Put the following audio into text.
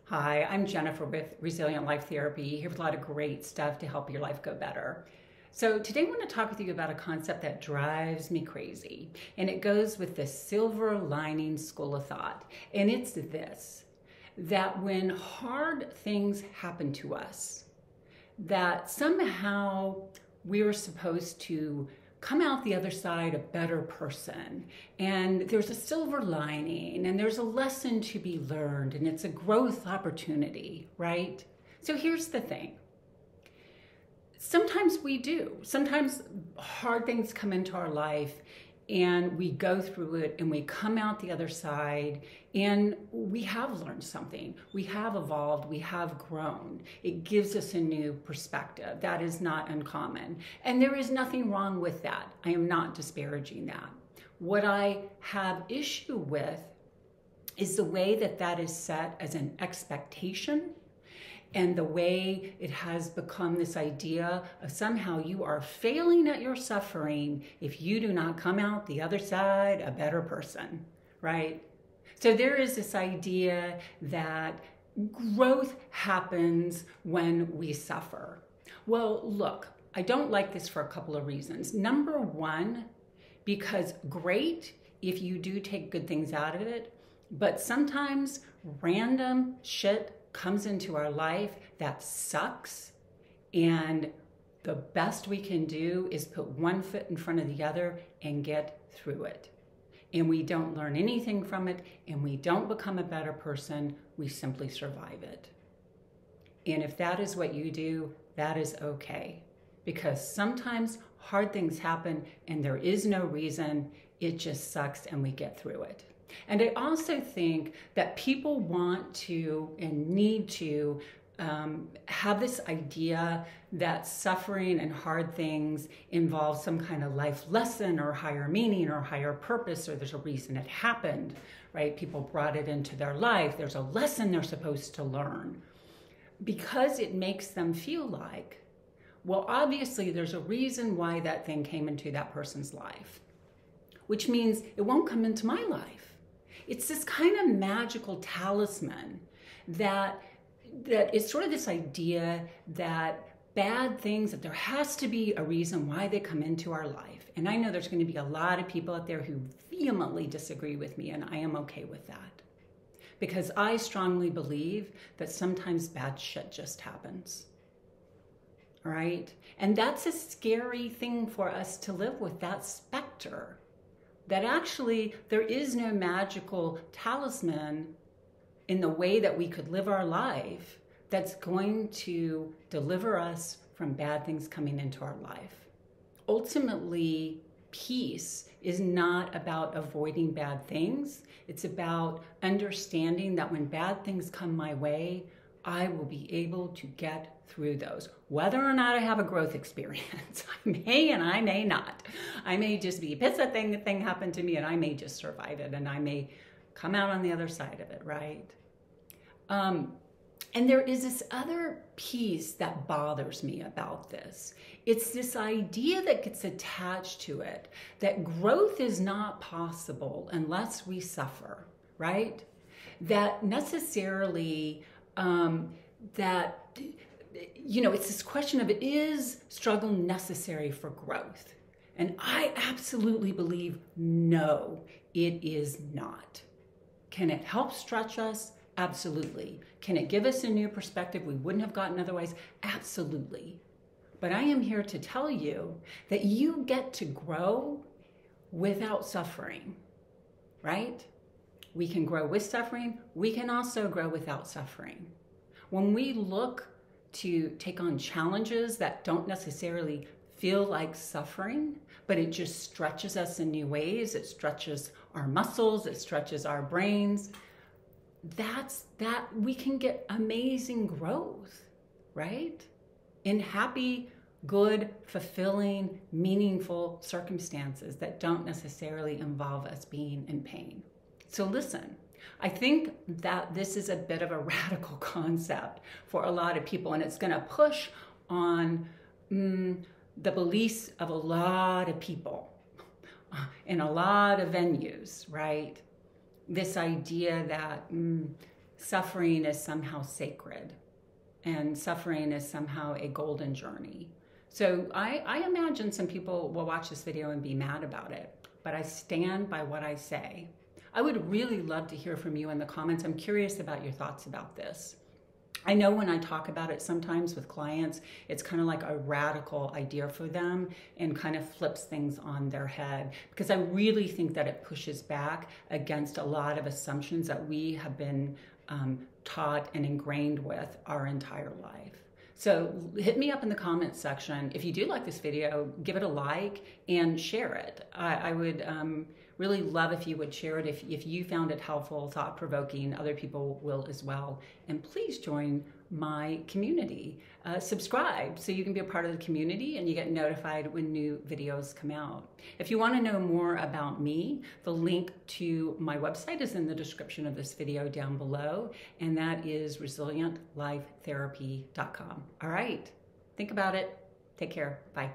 Hi, I'm Jennifer with Resilient Life Therapy, here with a lot of great stuff to help your life go better. So today I want to talk with you about a concept that drives me crazy, and it goes with the silver lining school of thought. And it's this, that when hard things happen to us, that somehow we're supposed to come out the other side a better person, and there's a silver lining, and there's a lesson to be learned, and it's a growth opportunity, right? So here's the thing. Sometimes we do. Sometimes hard things come into our life and we go through it and we come out the other side and we have learned something. We have evolved, we have grown. It gives us a new perspective. That is not uncommon. And there is nothing wrong with that. I am not disparaging that. What I have issue with is the way that that is set as an expectation, and the way it has become this idea of somehow you are failing at your suffering if you do not come out the other side a better person, right? So there is this idea that growth happens when we suffer. Well, look, I don't like this for a couple of reasons. Number one, because great if you do take good things out of it, but sometimes random shit comes into our life that sucks, and the best we can do is put one foot in front of the other and get through it. And we don't learn anything from it, and we don't become a better person, we simply survive it. And if that is what you do, that is okay. Because sometimes hard things happen and there is no reason, it just sucks and we get through it. And I also think that people want to and need to have this idea that suffering and hard things involve some kind of life lesson or higher meaning or higher purpose, or there's a reason it happened, right? People brought it into their life. There's a lesson they're supposed to learn, because it makes them feel like, well, obviously there's a reason why that thing came into that person's life, which means it won't come into my life. It's this kind of magical talisman that is sort of this idea that bad things, that there has to be a reason why they come into our life. And I know there's going to be a lot of people out there who vehemently disagree with me, and I am okay with that. Because I strongly believe that sometimes bad shit just happens. All right? And that's a scary thing for us to live with, that specter. That actually there is no magical talisman in the way that we could live our life that's going to deliver us from bad things coming into our life. Ultimately, peace is not about avoiding bad things. It's about understanding that when bad things come my way, I will be able to get through those. Whether or not I have a growth experience, I may and I may not. I may just be pissed that the thing happened to me, and I may just survive it, and I may come out on the other side of it, right? And there is this other piece that bothers me about this. It's this idea that gets attached to it, that growth is not possible unless we suffer, right? That necessarily, it's this question of, is struggle necessary for growth? And I absolutely believe no, it is not. Can it help stretch us? Absolutely. Can it give us a new perspective we wouldn't have gotten otherwise? Absolutely. But I am here to tell you that you get to grow without suffering, right? We can grow with suffering. We can also grow without suffering. When we look to take on challenges that don't necessarily feel like suffering, but it just stretches us in new ways, it stretches our muscles, it stretches our brains, that we can get amazing growth, right? In happy, good, fulfilling, meaningful circumstances that don't necessarily involve us being in pain. So listen, I think that this is a bit of a radical concept for a lot of people, and it's going to push on the beliefs of a lot of people in a lot of venues, right? This idea that suffering is somehow sacred and suffering is somehow a golden journey. So I imagine some people will watch this video and be mad about it, but I stand by what I say. I would really love to hear from you in the comments. I'm curious about your thoughts about this. I know when I talk about it sometimes with clients, it's kind of like a radical idea for them and kind of flips things on their head, because I really think that it pushes back against a lot of assumptions that we have been taught and ingrained with our entire life. So hit me up in the comments section. If you do like this video, give it a like and share it. I would really love if you would share it. If you found it helpful, thought-provoking, other people will as well. And please join my community. Subscribe so you can be a part of the community and you get notified when new videos come out. If you want to know more about me, the link to my website is in the description of this video down below, and that is resilientlifetherapy.com. All right, think about it. Take care. Bye.